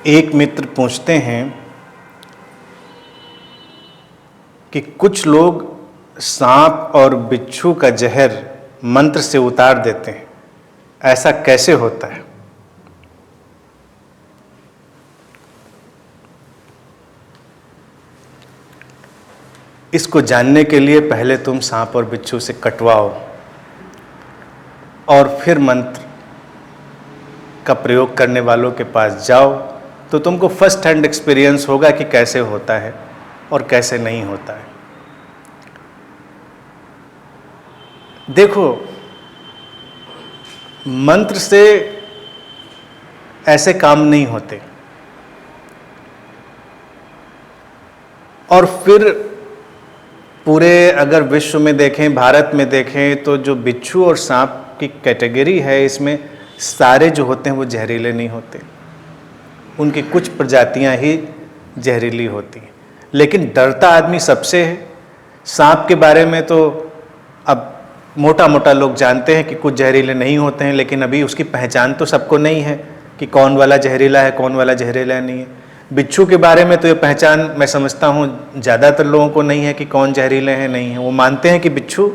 एक मित्र पूछते हैं कि कुछ लोग सांप और बिच्छू का जहर मंत्र से उतार देते हैं, ऐसा कैसे होता है? इसको जानने के लिए पहले तुम सांप और बिच्छू से कटवाओ और फिर मंत्र का प्रयोग करने वालों के पास जाओ, तो तुमको फर्स्ट हैंड एक्सपीरियंस होगा कि कैसे होता है और कैसे नहीं होता है। देखो, मंत्र से ऐसे काम नहीं होते। और फिर पूरे अगर विश्व में देखें, भारत में देखें, तो जो बिच्छू और सांप की कैटेगरी है, इसमें सारे जो होते हैं वो जहरीले नहीं होते। उनकी कुछ प्रजातियां ही जहरीली होती हैं। लेकिन डरता आदमी सबसे है। सांप के बारे में तो अब मोटा मोटा लोग जानते हैं कि कुछ जहरीले नहीं होते हैं, लेकिन अभी उसकी पहचान तो सबको नहीं है कि कौन वाला जहरीला है, कौन वाला जहरीला नहीं है। बिच्छू के बारे में तो ये पहचान मैं समझता हूँ ज़्यादातर लोगों को नहीं है कि कौन जहरीले हैं, नहीं है। वो मानते हैं कि बिच्छू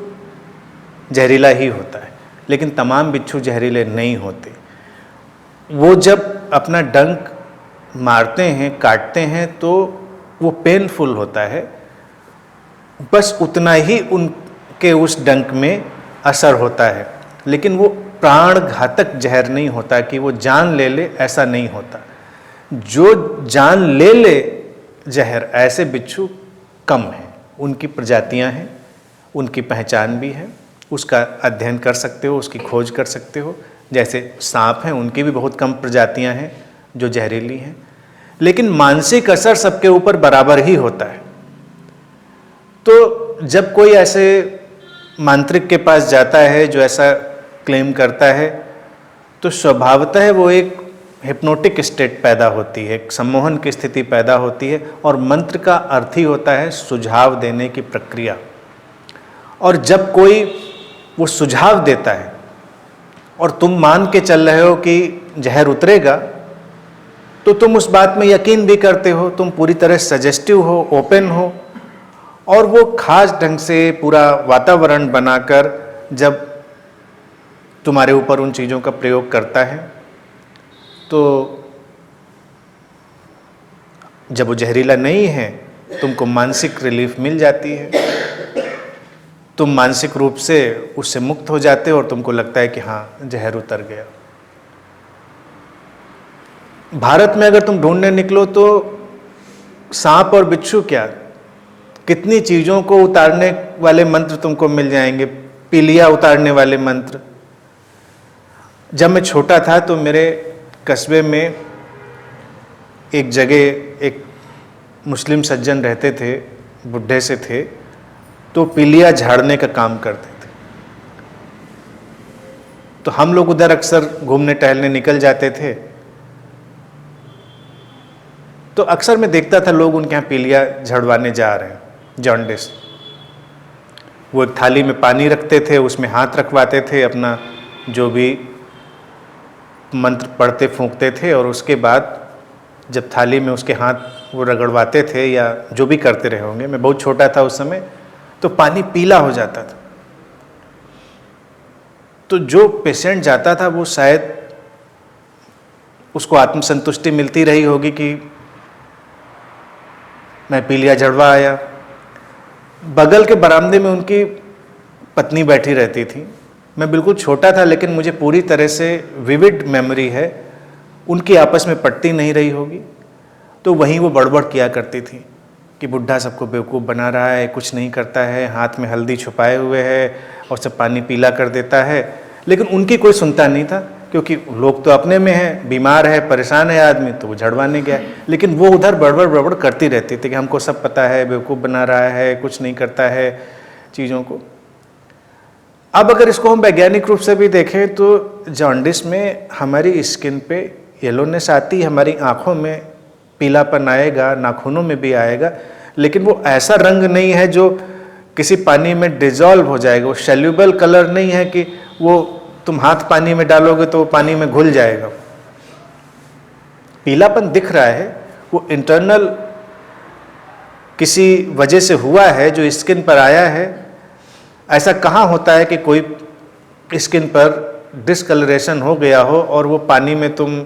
जहरीला ही होता है, लेकिन तमाम बिच्छू जहरीले नहीं होते। वो जब अपना डंक मारते हैं, काटते हैं, तो वो पेनफुल होता है, बस उतना ही उनके उस डंक में असर होता है, लेकिन वो प्राण घातक जहर नहीं होता कि वो जान ले ले, ऐसा नहीं होता। जो जान ले ले जहर, ऐसे बिच्छू कम हैं। उनकी प्रजातियां हैं, उनकी पहचान भी है, उसका अध्ययन कर सकते हो, उसकी खोज कर सकते हो। जैसे सांप हैं, उनकी भी बहुत कम प्रजातियां हैं जो जहरीली हैं, लेकिन मानसिक असर सबके ऊपर बराबर ही होता है। तो जब कोई ऐसे मांत्रिक के पास जाता है जो ऐसा क्लेम करता है, तो स्वभावतः वो एक हिप्नोटिक स्टेट पैदा होती है, एक सम्मोहन की स्थिति पैदा होती है। और मंत्र का अर्थ ही होता है सुझाव देने की प्रक्रिया। और जब कोई वो सुझाव देता है और तुम मान के चल रहे हो कि जहर उतरेगा, तो तुम उस बात में यकीन भी करते हो, तुम पूरी तरह सजेस्टिव हो, ओपन हो। और वो खास ढंग से पूरा वातावरण बनाकर जब तुम्हारे ऊपर उन चीज़ों का प्रयोग करता है, तो जब वो जहरीला नहीं है, तुमको मानसिक रिलीफ मिल जाती है। तुम मानसिक रूप से उससे मुक्त हो जाते हो और तुमको लगता है कि हाँ, जहर उतर गया। भारत में अगर तुम ढूंढने निकलो तो सांप और बिच्छू क्या, कितनी चीज़ों को उतारने वाले मंत्र तुमको मिल जाएंगे। पीलिया उतारने वाले मंत्र। जब मैं छोटा था तो मेरे कस्बे में एक जगह एक मुस्लिम सज्जन रहते थे, बुढ़े से थे, तो पीलिया झाड़ने का काम करते थे। तो हम लोग उधर अक्सर घूमने टहलने निकल जाते थे। तो अक्सर मैं देखता था लोग उनके यहाँ पीलिया झड़वाने जा रहे हैं, जॉन्डिस। वो एक थाली में पानी रखते थे, उसमें हाथ रखवाते थे, अपना जो भी मंत्र पढ़ते फूंकते थे, और उसके बाद जब थाली में उसके हाथ वो रगड़वाते थे या जो भी करते रहे होंगे, मैं बहुत छोटा था उस समय, तो पानी पीला हो जाता था। तो जो पेशेंट जाता था वो शायद उसको आत्मसंतुष्टि मिलती रही होगी कि मैं पीलिया झड़वा आया। बगल के बरामदे में उनकी पत्नी बैठी रहती थी। मैं बिल्कुल छोटा था, लेकिन मुझे पूरी तरह से विविड मेमोरी है। उनकी आपस में पटती नहीं रही होगी, तो वहीं वो बड़बड़ किया करती थी कि बुढ़ा सबको बेवकूफ़ बना रहा है, कुछ नहीं करता है, हाथ में हल्दी छुपाए हुए है और सब पानी पीला कर देता है। लेकिन उनकी कोई सुनता नहीं था, क्योंकि लोग तो अपने में हैं, बीमार है, परेशान है आदमी, तो वो झड़वाने गया। लेकिन वो उधर बड़बड़ करती रहती थी कि हमको सब पता है, बेवकूफ़ बना रहा है, कुछ नहीं करता है चीज़ों को। अब अगर इसको हम वैज्ञानिक रूप से भी देखें तो जॉन्डिस में हमारी स्किन पे येलोनेस आती है, हमारी आँखों में पीलापन आएगा, नाखूनों में भी आएगा, लेकिन वो ऐसा रंग नहीं है जो किसी पानी में डिजॉल्व हो जाएगा। वो सॉल्यूबल कलर नहीं है कि वो तुम हाथ पानी में डालोगे तो वो पानी में घुल जाएगा। पीलापन दिख रहा है वो इंटरनल किसी वजह से हुआ है जो स्किन पर आया है। ऐसा कहाँ होता है कि कोई स्किन पर डिस्कलरेशन हो गया हो और वो पानी में तुम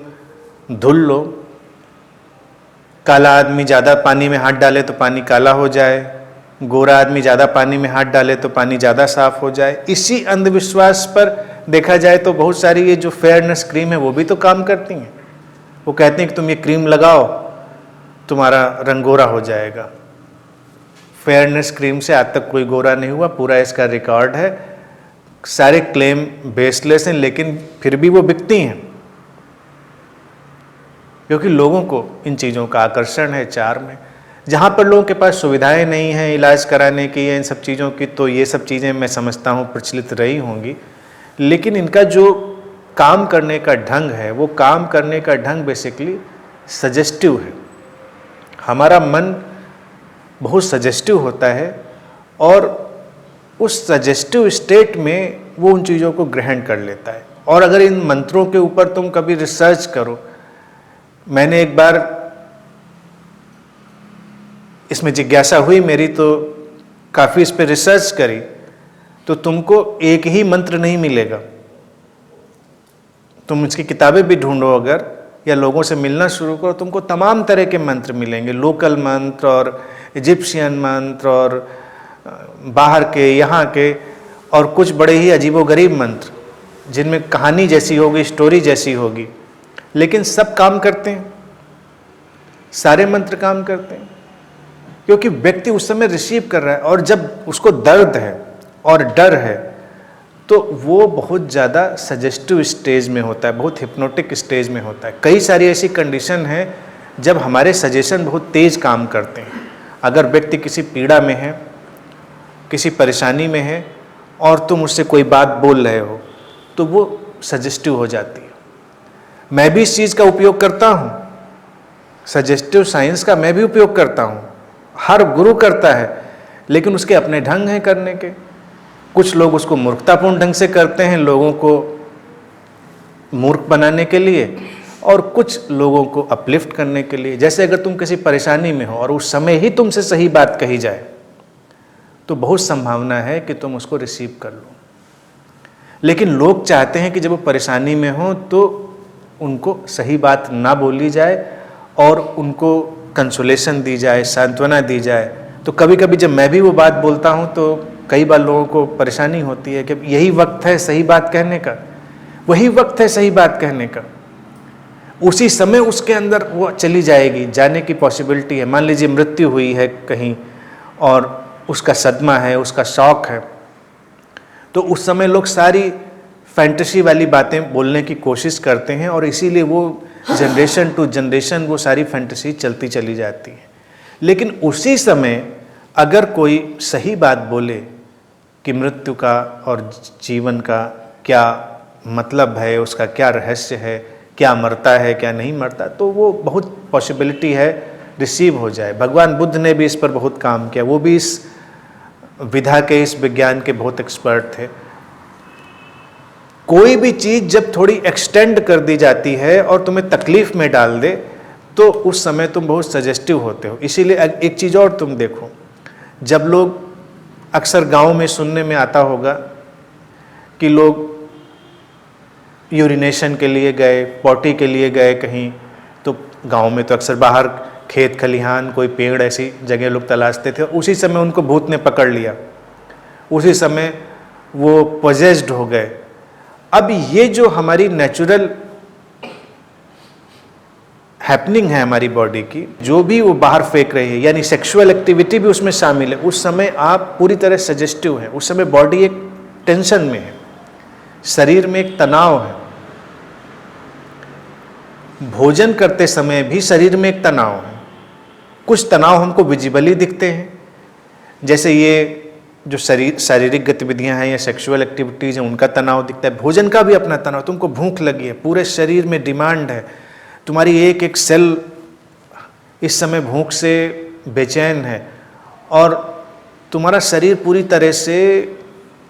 धुल लो, काला आदमी ज़्यादा पानी में हाथ डाले तो पानी काला हो जाए, गोरा आदमी ज़्यादा पानी में हाथ डाले तो पानी ज़्यादा साफ हो जाए। इसी अंधविश्वास पर देखा जाए तो बहुत सारी ये जो फेयरनेस क्रीम है वो भी तो काम करती हैं। वो कहते हैं कि तुम ये क्रीम लगाओ तुम्हारा रंग गोरा हो जाएगा। फेयरनेस क्रीम से आज तक कोई गोरा नहीं हुआ, पूरा इसका रिकॉर्ड है। सारे क्लेम बेसलेस हैं, लेकिन फिर भी वो बिकती हैं क्योंकि लोगों को इन चीज़ों का आकर्षण है, चार्म है। जहाँ पर लोगों के पास सुविधाएं नहीं हैं इलाज कराने की या इन सब चीज़ों की, तो ये सब चीज़ें मैं समझता हूँ प्रचलित रही होंगी, लेकिन इनका जो काम करने का ढंग है वो काम करने का ढंग बेसिकली सजेस्टिव है। हमारा मन बहुत सजेस्टिव होता है और उस सजेस्टिव स्टेट में वो उन चीज़ों को ग्रहण कर लेता है। और अगर इन मंत्रों के ऊपर तुम कभी रिसर्च करो, मैंने एक बार इसमें जिज्ञासा हुई मेरी तो काफ़ी इस पर रिसर्च करी, तो तुमको एक ही मंत्र नहीं मिलेगा। तुम इसकी किताबें भी ढूंढो अगर, या लोगों से मिलना शुरू करो, तुमको तमाम तरह के मंत्र मिलेंगे, लोकल मंत्र और इजिप्शियन मंत्र और बाहर के, यहाँ के, और कुछ बड़े ही अजीबोगरीब मंत्र जिनमें कहानी जैसी होगी, स्टोरी जैसी होगी, लेकिन सब काम करते हैं। सारे मंत्र काम करते हैं क्योंकि व्यक्ति उस समय रिसीव कर रहा है, और जब उसको दर्द है और डर है तो वो बहुत ज़्यादा सजेस्टिव स्टेज में होता है, बहुत हिप्नोटिक स्टेज में होता है। कई सारी ऐसी कंडीशन है जब हमारे सजेशन बहुत तेज काम करते हैं। अगर व्यक्ति किसी पीड़ा में है, किसी परेशानी में है और तुम उससे कोई बात बोल रहे हो तो वो सजेस्टिव हो जाती है। मैं भी इस चीज़ का उपयोग करता हूँ, सजेस्टिव साइंस का मैं भी उपयोग करता हूँ, हर गुरु करता है, लेकिन उसके अपने ढंग हैं करने के। कुछ लोग उसको मूर्खतापूर्ण ढंग से करते हैं, लोगों को मूर्ख बनाने के लिए, और कुछ लोगों को अपलिफ्ट करने के लिए। जैसे अगर तुम किसी परेशानी में हो और उस समय ही तुमसे सही बात कही जाए तो बहुत संभावना है कि तुम उसको रिसीव कर लो। लेकिन लोग चाहते हैं कि जब वो परेशानी में हो तो उनको सही बात ना बोली जाए और उनको कंसोलेशन दी जाए, सांत्वना दी जाए। तो कभी कभी जब मैं भी वो बात बोलता हूँ तो कई बार लोगों को परेशानी होती है कि यही वक्त है सही बात कहने का, वही वक्त है सही बात कहने का। उसी समय उसके अंदर वो चली जाएगी, जाने की पॉसिबिलिटी है। मान लीजिए मृत्यु हुई है कहीं और उसका सदमा है, उसका शौक है, तो उस समय लोग सारी फैंटेसी वाली बातें बोलने की कोशिश करते हैं और इसीलिए वो जनरेशन टू जनरेशन वो सारी फैंटेसी चलती चली जाती है। लेकिन उसी समय अगर कोई सही बात बोले कि मृत्यु का और जीवन का क्या मतलब है, उसका क्या रहस्य है, क्या मरता है क्या नहीं मरता, तो वो बहुत पॉसिबिलिटी है रिसीव हो जाए। भगवान बुद्ध ने भी इस पर बहुत काम किया, वो भी इस विधा के, इस विज्ञान के बहुत एक्सपर्ट थे। कोई भी चीज़ जब थोड़ी एक्सटेंड कर दी जाती है और तुम्हें तकलीफ में डाल दे तो उस समय तुम बहुत सजेस्टिव होते हो। इसीलिए एक चीज़ और तुम देखो, जब लोग अक्सर गांव में सुनने में आता होगा कि लोग यूरिनेशन के लिए गए, पॉटी के लिए गए कहीं, तो गांव में तो अक्सर बाहर खेत खलिहान कोई पेड़ ऐसी जगह लोग तलाशते थे, उसी समय उनको भूत ने पकड़ लिया, उसी समय वो पोजेस्ड हो गए। अब ये जो हमारी नेचुरल हैपनिंग है हमारी बॉडी की, जो भी वो बाहर फेंक रही है, यानी सेक्सुअल एक्टिविटी भी उसमें शामिल है, उस समय आप पूरी तरह सजेस्टिव हैं। उस समय बॉडी एक टेंशन में है, शरीर में एक तनाव है। भोजन करते समय भी शरीर में एक तनाव है। कुछ तनाव हमको विजिबली दिखते हैं, जैसे ये जो शारीरिक गतिविधियां हैं या सेक्सुअल एक्टिविटीज़ हैं उनका तनाव दिखता है। भोजन का भी अपना तनाव, तुमको भूख लगी है, पूरे शरीर में डिमांड है, तुम्हारी एक एक सेल इस समय भूख से बेचैन है और तुम्हारा शरीर पूरी तरह से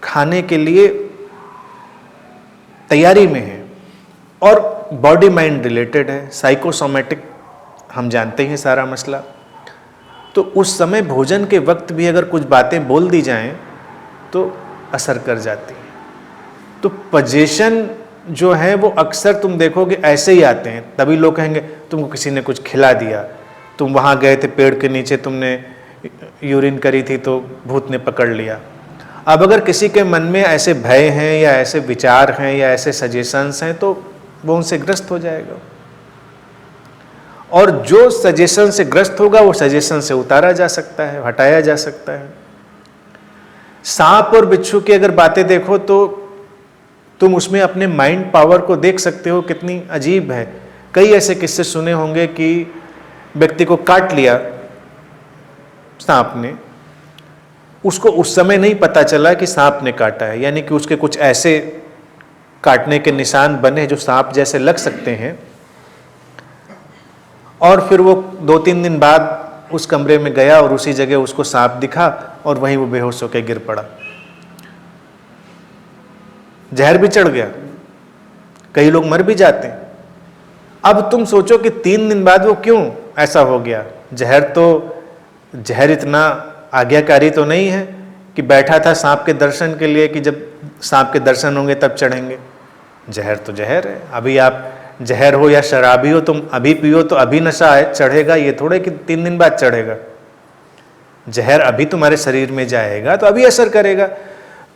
खाने के लिए तैयारी में है। और बॉडी माइंड रिलेटेड है, साइकोसोमेटिक हम जानते हैं सारा मसला। तो उस समय भोजन के वक्त भी अगर कुछ बातें बोल दी जाएं तो असर कर जाती हैं। तो पोजीशन जो है वो अक्सर तुम देखोगे ऐसे ही आते हैं। तभी लोग कहेंगे तुमको किसी ने कुछ खिला दिया, तुम वहाँ गए थे पेड़ के नीचे, तुमने यूरिन करी थी तो भूत ने पकड़ लिया। अब अगर किसी के मन में ऐसे भय हैं या ऐसे विचार हैं या ऐसे सजेशंस हैं तो वो उनसे ग्रस्त हो जाएगा, और जो सजेशन से ग्रस्त होगा वो सजेशन से उतारा जा सकता है, हटाया जा सकता है। सांप और बिच्छू की अगर बातें देखो तो तुम उसमें अपने माइंड पावर को देख सकते हो, कितनी अजीब है। कई ऐसे किस्से सुने होंगे कि व्यक्ति को काट लिया सांप ने, उसको उस समय नहीं पता चला कि सांप ने काटा है, यानी कि उसके कुछ ऐसे काटने के निशान बने जो सांप जैसे लग सकते हैं, और फिर वो 2-3 दिन बाद उस कमरे में गया और उसी जगह उसको सांप दिखा और वहीं वो बेहोश होकर गिर पड़ा। जहर भी चढ़ गया, कई लोग मर भी जाते हैं। अब तुम सोचो कि 3 दिन बाद वो क्यों ऐसा हो गया। जहर इतना आज्ञाकारी तो नहीं है कि बैठा था सांप के दर्शन के लिए कि जब सांप के दर्शन होंगे तब चढ़ेंगे। जहर तो जहर है। अभी आप जहर हो या शराबी हो, तुम अभी पियो तो अभी नशा चढ़ेगा, ये थोड़े कि 3 दिन बाद चढ़ेगा। जहर अभी तुम्हारे शरीर में जाएगा तो अभी असर करेगा।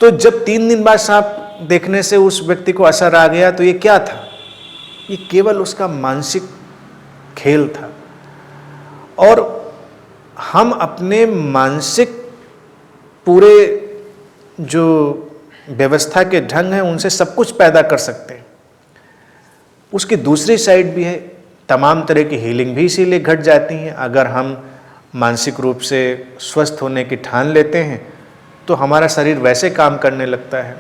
तो जब 3 दिन बाद सांप देखने से उस व्यक्ति को असर आ गया तो ये क्या था? ये केवल उसका मानसिक खेल था। और हम अपने मानसिक पूरे जो व्यवस्था के ढंग हैं उनसे सब कुछ पैदा कर सकते हैं। उसकी दूसरी साइड भी है, तमाम तरह की हीलिंग भी इसीलिए घट जाती हैं। अगर हम मानसिक रूप से स्वस्थ होने की ठान लेते हैं तो हमारा शरीर वैसे काम करने लगता है,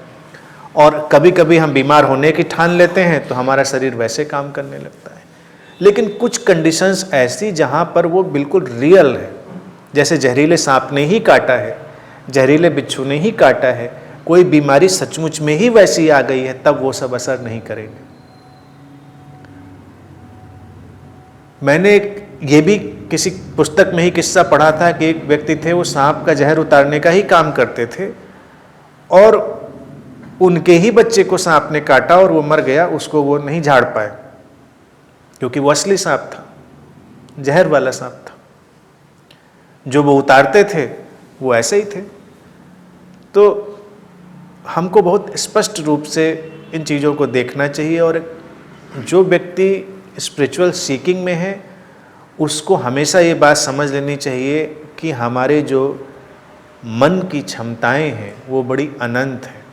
और कभी कभी हम बीमार होने की ठान लेते हैं तो हमारा शरीर वैसे काम करने लगता है। लेकिन कुछ कंडीशंस ऐसी जहाँ पर वो बिल्कुल रियल है, जैसे जहरीले सांप ने ही काटा है, जहरीले बिच्छू ने ही काटा है, कोई बीमारी सचमुच में ही वैसी आ गई है, तब वो सब असर नहीं करेंगे। मैंने ये भी किसी पुस्तक में ही किस्सा पढ़ा था कि एक व्यक्ति थे, वो सांप का जहर उतारने का ही काम करते थे, और उनके ही बच्चे को सांप ने काटा और वो मर गया। उसको वो नहीं झाड़ पाए क्योंकि वो असली सांप था, जहर वाला सांप था। जो वो उतारते थे वो ऐसे ही थे। तो हमको बहुत स्पष्ट रूप से इन चीज़ों को देखना चाहिए, और जो व्यक्ति स्पिरिचुअल सीकिंग में है उसको हमेशा ये बात समझ लेनी चाहिए कि हमारे जो मन की क्षमताएं हैं वो बड़ी अनंत हैं,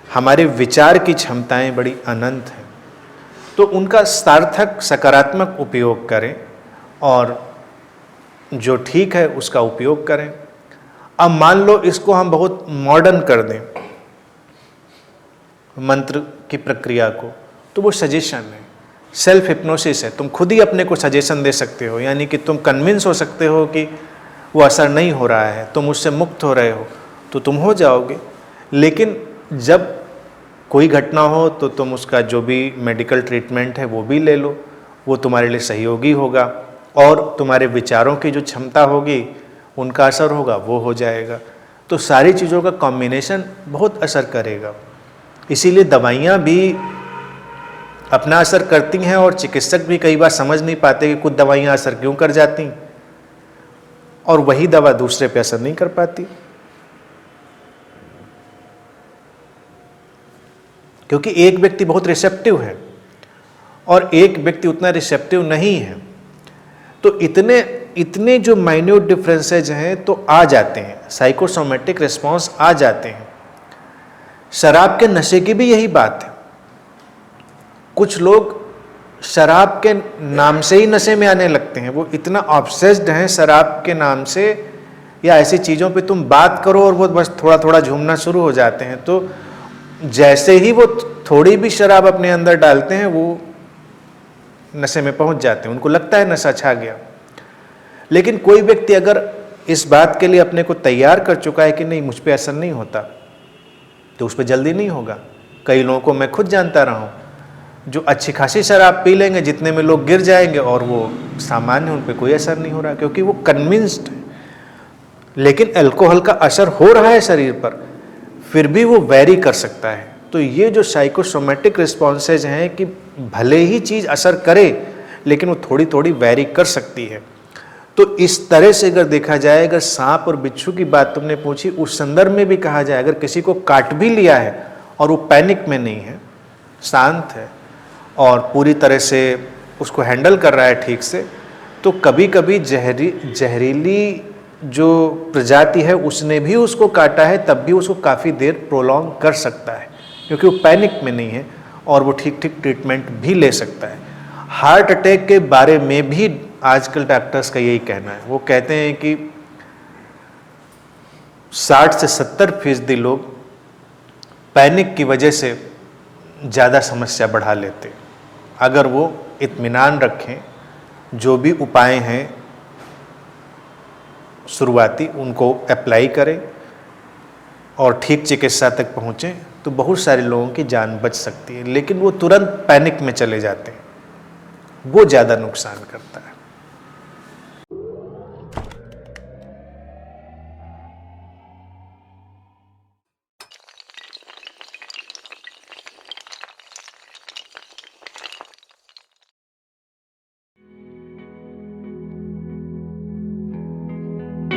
हमारे विचार की क्षमताएं बड़ी अनंत हैं। तो उनका सार्थक सकारात्मक उपयोग करें और जो ठीक है उसका उपयोग करें। अब मान लो इसको हम बहुत मॉडर्न कर दें मंत्र की प्रक्रिया को, तो वो सजेशन है, सेल्फ हिप्नोसिस है। तुम खुद ही अपने को सजेशन दे सकते हो, यानी कि तुम कन्विंस हो सकते हो कि वो असर नहीं हो रहा है, तुम उससे मुक्त हो रहे हो, तो तुम हो जाओगे। लेकिन जब कोई घटना हो तो तुम उसका जो भी मेडिकल ट्रीटमेंट है वो भी ले लो, वो तुम्हारे लिए सहयोगी होगा, और तुम्हारे विचारों की जो क्षमता होगी उनका असर होगा वो हो जाएगा। तो सारी चीज़ों का कॉम्बिनेशन बहुत असर करेगा। इसीलिए दवाइयाँ भी अपना असर करती हैं, और चिकित्सक भी कई बार समझ नहीं पाते कि कुछ दवाइयाँ असर क्यों कर जाती और वही दवा दूसरे पे असर नहीं कर पाती, क्योंकि एक व्यक्ति बहुत रिसेप्टिव है और एक व्यक्ति उतना रिसेप्टिव नहीं है। तो इतने जो माइन्यूट डिफरेंसेज हैं तो आ जाते हैं, साइकोसोमेटिक रिस्पॉन्स आ जाते हैं। शराब के नशे की भी यही बात है। कुछ लोग शराब के नाम से ही नशे में आने लगते हैं, वो इतना ऑब्सेस्ड हैं शराब के नाम से, या ऐसी चीज़ों पे तुम बात करो और वो बस थोड़ा थोड़ा झूमना शुरू हो जाते हैं। तो जैसे ही वो थोड़ी भी शराब अपने अंदर डालते हैं वो नशे में पहुंच जाते हैं, उनको लगता है नशा छा गया। लेकिन कोई व्यक्ति अगर इस बात के लिए अपने को तैयार कर चुका है कि नहीं मुझ पे असर नहीं होता, तो उस पर जल्दी नहीं होगा। कई लोगों को मैं खुद जानता रहा हूँ जो अच्छी खासी शराब पी लेंगे जितने में लोग गिर जाएंगे और वो सामान्य, उन पर कोई असर नहीं हो रहा क्योंकि वो कन्विंस्ड है। लेकिन अल्कोहल का असर हो रहा है शरीर पर, फिर भी वो वेरी कर सकता है। तो ये जो साइकोसोमेटिक रिस्पॉन्सेज हैं कि भले ही चीज़ असर करे लेकिन वो थोड़ी थोड़ी वेरी कर सकती है। तो इस तरह से अगर देखा जाए, अगर सांप और बिच्छू की बात तुमने पूछी, उस संदर्भ में भी कहा जाए अगर किसी को काट भी लिया है और वो पैनिक में नहीं है, शांत है और पूरी तरह से उसको हैंडल कर रहा है ठीक से, तो कभी कभी जहरीली जो प्रजाति है उसने भी उसको काटा है, तब भी उसको काफ़ी देर प्रोलॉन्ग कर सकता है क्योंकि वो पैनिक में नहीं है और वो ठीक ठीक ट्रीटमेंट भी ले सकता है। हार्ट अटैक के बारे में भी आजकल डॉक्टर्स का यही कहना है, वो कहते हैं कि 60 से 70% लोग पैनिक की वजह से ज़्यादा समस्या बढ़ा लेते। अगर वो इत्मीनान रखें, जो भी उपाय हैं शुरुआती उनको अप्लाई करें और ठीक चिकित्सा तक पहुँचें, तो बहुत सारे लोगों की जान बच सकती है। लेकिन वो तुरंत पैनिक में चले जाते हैं, वो ज़्यादा नुकसान करता है।